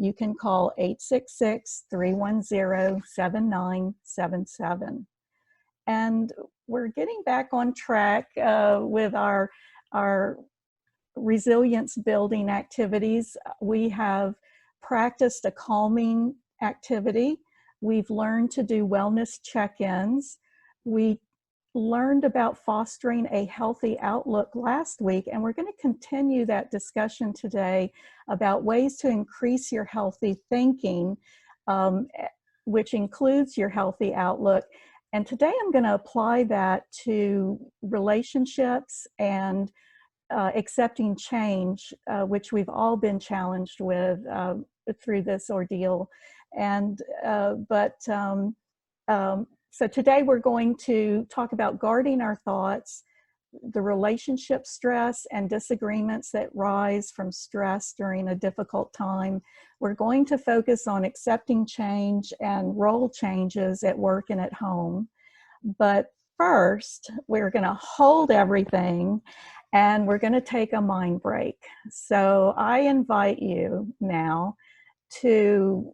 you can call 866-310-7977. And we're getting back on track with our resilience building activities. We have practiced a calming activity. We've learned to do wellness check-ins. We learned about fostering a healthy outlook last week, and we're going to continue that discussion today about ways to increase your healthy thinking, which includes your healthy outlook. And today I'm going to apply that to relationships and accepting change, which we've all been challenged with through this ordeal. And so today we're going to talk about guarding our thoughts, the relationship stress and disagreements that rise from stress during a difficult time. We're going to focus on accepting change and role changes at work and at home. But first, we're going to hold everything and we're going to take a mind break. So I invite you now to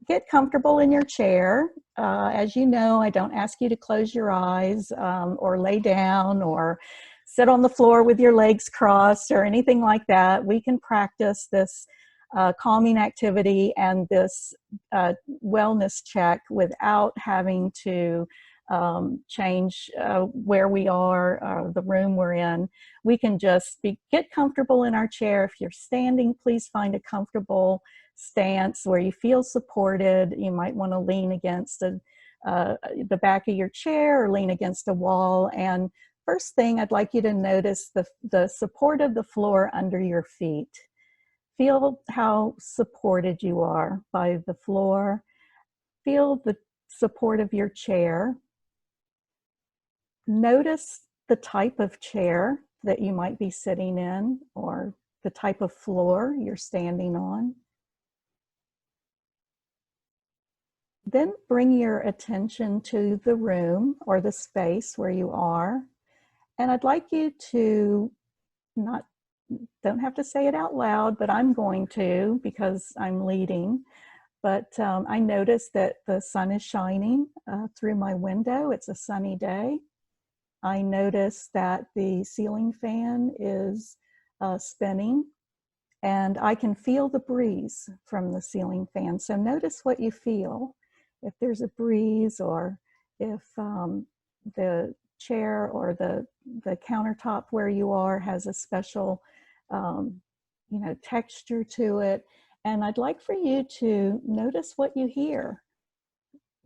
get comfortable in your chair. As you know, I don't ask you to close your eyes or lay down or sit on the floor with your legs crossed or anything like that. We can practice this calming activity and this wellness check without having to change where we are, the room we're in. We can just get comfortable in our chair. If you're standing, please find a comfortable stance where you feel supported. You might want to lean against the back of your chair or lean against a wall. And first thing, I'd like you to notice the support of the floor under your feet. Feel how supported you are by the floor. Feel the support of your chair. Notice the type of chair that you might be sitting in or the type of floor you're standing on. Then bring your attention to the room or the space where you are. And I'd like you to don't have to say it out loud, but I'm going to because I'm leading. But I notice that the sun is shining through my window. It's a sunny day. I notice that the ceiling fan is spinning, and I can feel the breeze from the ceiling fan. So notice what you feel. If there's a breeze, or if the chair or the countertop where you are has a special texture to it. And I'd like for you to notice what you hear.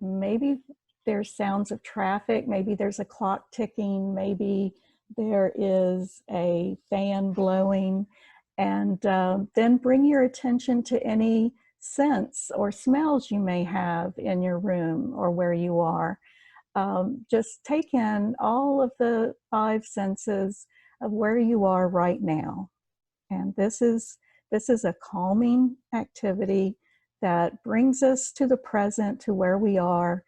Maybe there's sounds of traffic, maybe there's a clock ticking, maybe there is a fan blowing, and then bring your attention to any scents or smells you may have in your room or where you are. Just take in all of the 5 senses of where you are right now. And this is a calming activity that brings us to the present, to where we are,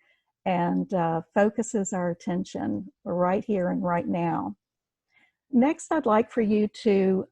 and focuses our attention right here and right now. Next, I'd like for you to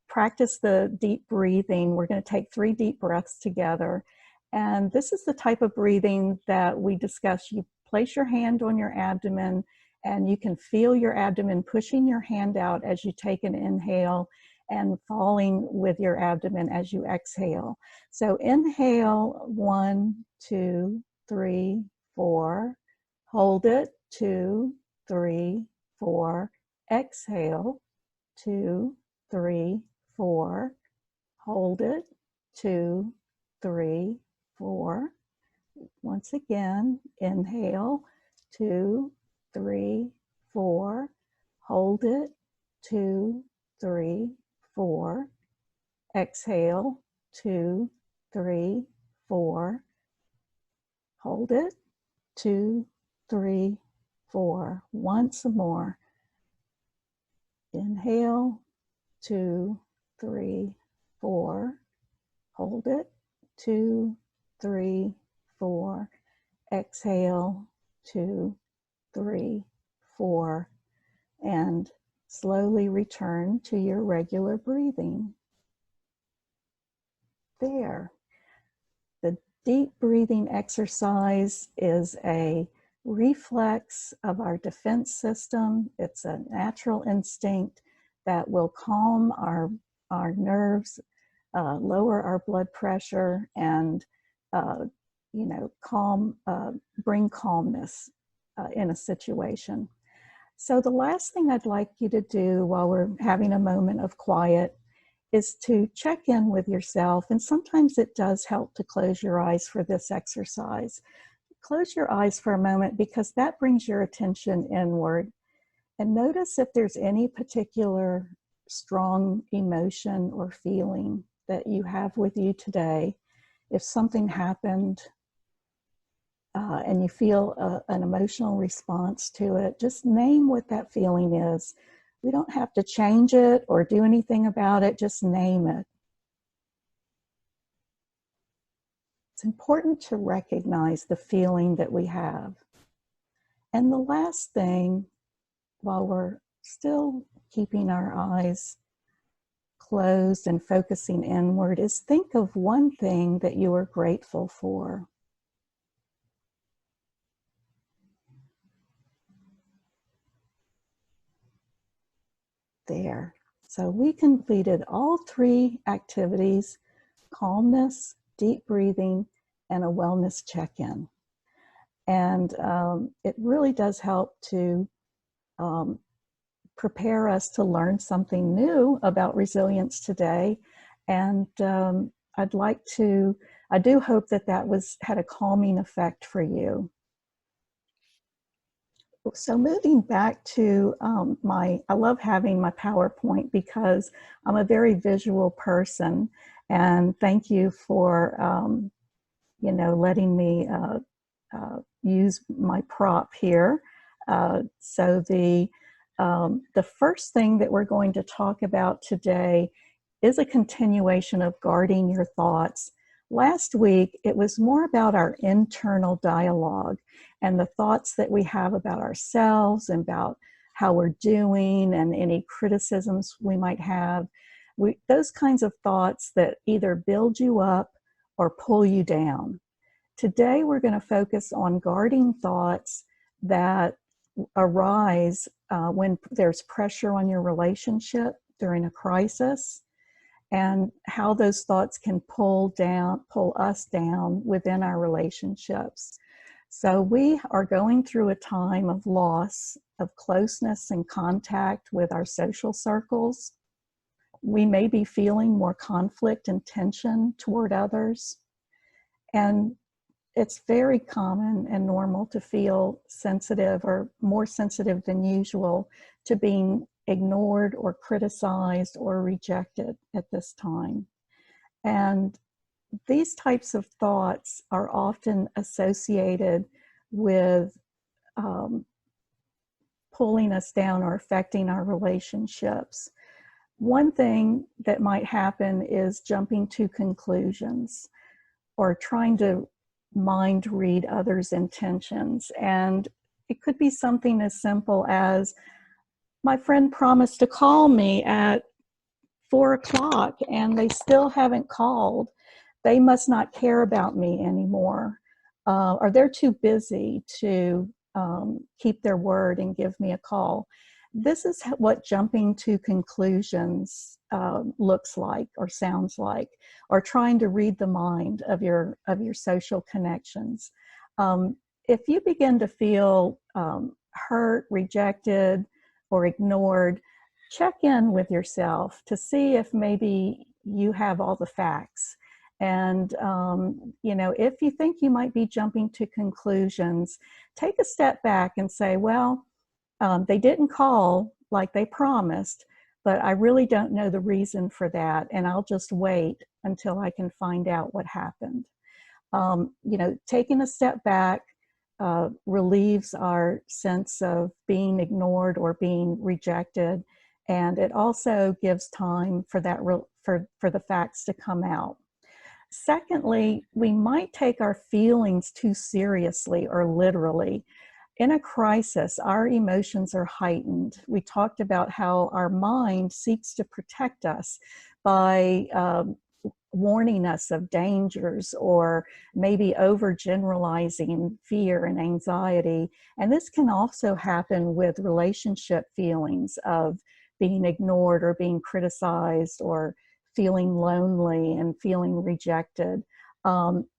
practice the deep breathing. We're going to take 3 deep breaths together. And this is the type of breathing that we discussed. You place your hand on your abdomen, and you can feel your abdomen pushing your hand out as you take an inhale and falling with your abdomen as you exhale. So inhale, 1, 2, 3, 4. Hold it, 2, 3, 4. Exhale, 2, 3, 4. Hold it, 2, 3, 4. Once again, inhale, 2, 3, 4. Hold it, 2, 3, 4. Exhale, 2, 3, 4. Hold it, 2, 3, 4. Once more. Inhale, 2, 3, 4. Hold it, 2, 3, 4. Exhale, 2, 3, 4. And slowly return to your regular breathing. There. The deep breathing exercise is a reflex of our defense system. It's a natural instinct that will calm our nerves, lower our blood pressure, and bring calmness in a situation. So the last thing I'd like you to do while we're having a moment of quiet is to check in with yourself. And sometimes it does help to close your eyes for this exercise. Close your eyes for a moment because that brings your attention inward. And notice if there's any particular strong emotion or feeling that you have with you today. If something happened and you feel an emotional response to it, just name what that feeling is. We don't have to change it or do anything about it, just name it. It's important to recognize the feeling that we have. And the last thing, while we're still keeping our eyes closed and focusing inward, is think of one thing that you are grateful for. There. So we completed all 3 activities: calmness, deep breathing, and a wellness check-in. And it really does help to prepare us to learn something new about resilience today. And I do hope that had a calming effect for you. So moving back to I love having my PowerPoint because I'm a very visual person, and thank you for, letting me use my prop here. So the first thing that we're going to talk about today is a continuation of guarding your thoughts. Last week, it was more about our internal dialogue and the thoughts that we have about ourselves and about how we're doing and any criticisms we might have. Those kinds of thoughts that either build you up or pull you down. Today, we're going to focus on guarding thoughts that arise when there's pressure on your relationship during a crisis, and how those thoughts can pull us down within our relationships. So we are going through a time of loss of closeness and contact with our social circles. We may be feeling more conflict and tension toward others. And it's very common and normal to feel sensitive or more sensitive than usual to being ignored or criticized or rejected at this time. And these types of thoughts are often associated with pulling us down or affecting our relationships. One thing that might happen is jumping to conclusions or trying to mind read others' intentions. And it could be something as simple as, my friend promised to call me at 4 o'clock and they still haven't called. They must not care about me anymore. Or they're too busy to keep their word and give me a call. This is what jumping to conclusions looks like or sounds like, or trying to read the mind of your social connections. If you begin to feel hurt, rejected, or ignored, check in with yourself to see if maybe you have all the facts. And, if you think you might be jumping to conclusions, take a step back and say, well, they didn't call like they promised, but I really don't know the reason for that. And I'll just wait until I can find out what happened. Taking a step back relieves our sense of being ignored or being rejected. And it also gives time for that for the facts to come out. Secondly, we might take our feelings too seriously or literally. In a crisis, our emotions are heightened. We talked about how our mind seeks to protect us by warning us of dangers, or maybe overgeneralizing fear and anxiety. And this can also happen with relationship feelings of being ignored or being criticized, or feeling lonely and feeling rejected.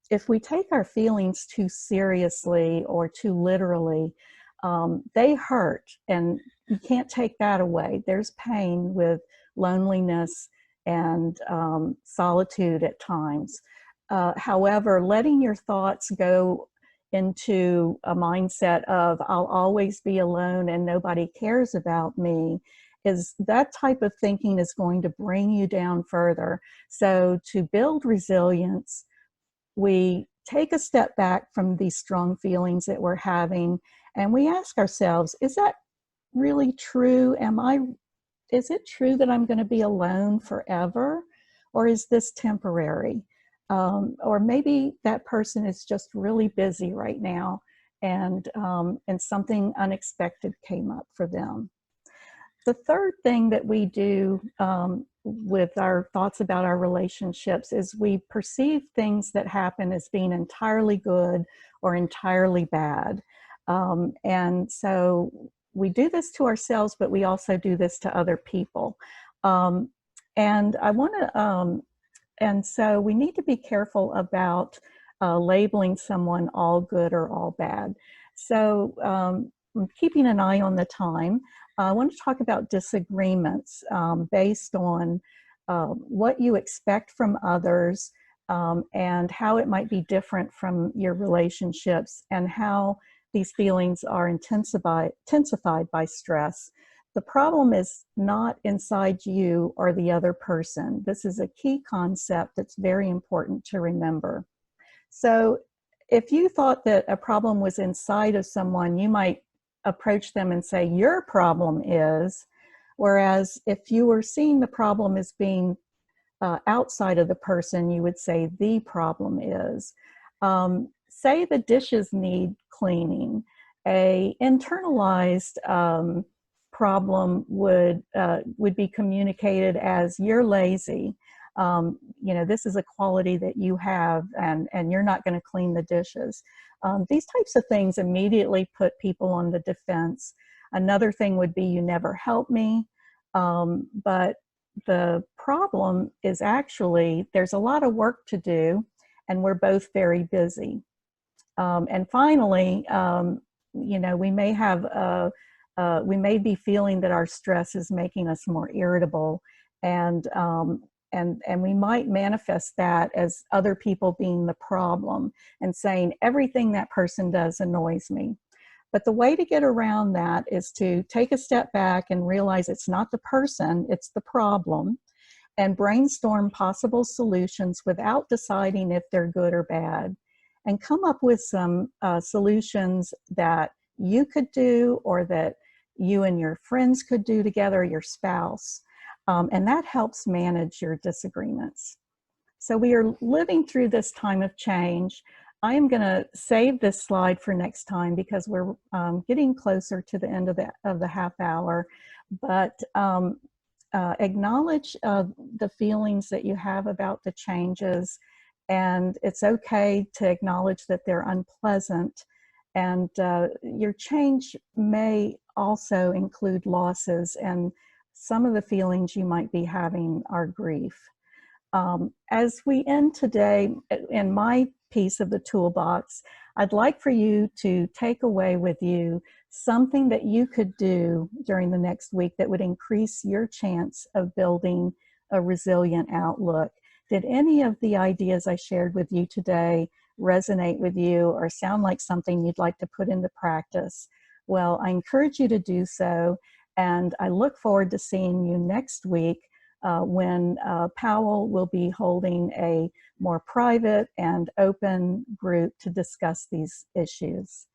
If we take our feelings too seriously or too literally, they hurt, and you can't take that away. There's pain with loneliness and solitude at times. However, letting your thoughts go into a mindset of I'll always be alone and nobody cares about me, is that type of thinking is going to bring you down further. So to build resilience, we take a step back from these strong feelings that we're having, and we ask ourselves, is that really true? Is it true that I'm going to be alone forever? Or is this temporary? Or maybe that person is just really busy right now, and something unexpected came up for them. The third thing that we do with our thoughts about our relationships is we perceive things that happen as being entirely good or entirely bad. And so we do this to ourselves, but we also do this to other people. And I want to, and so we need to be careful about labeling someone all good or all bad. So I'm keeping an eye on the time. I want to talk about disagreements based on what you expect from others, and how it might be different from your relationships, and how these feelings are intensified by stress. The problem is not inside you or the other person. This is a key concept that's very important to remember. So if you thought that a problem was inside of someone, you might approach them and say, your problem is, whereas if you were seeing the problem as being outside of the person, you would say the problem is. Say the dishes need cleaning. A internalized problem would be communicated as you're lazy. You know, this is a quality that you have, and you're not going to clean the dishes. These types of things immediately put people on the defense. Another thing would be, you never help me. But the problem is actually, there's a lot of work to do, and we're both very busy. And finally, you know, we may have we may be feeling that our stress is making us more irritable, and we might manifest that as other people being the problem and saying everything that person does annoys me. But the way to get around that is to take a step back and realize it's not the person, it's the problem, and brainstorm possible solutions without deciding if they're good or bad, and come up with some solutions that you could do, or that you and your friends could do together, your spouse, and that helps manage your disagreements. So we are living through this time of change. I am going to save this slide for next time because we're getting closer to the end of the half hour, but acknowledge the feelings that you have about the changes, and it's okay to acknowledge that they're unpleasant, and your change may also include losses, and some of the feelings you might be having are grief. As we end today, in my piece of the toolbox, I'd like for you to take away with you something that you could do during the next week that would increase your chance of building a resilient outlook. Did any of the ideas I shared with you today resonate with you or sound like something you'd like to put into practice? Well, I encourage you to do so, and I look forward to seeing you next week when Powell will be holding a more private and open group to discuss these issues.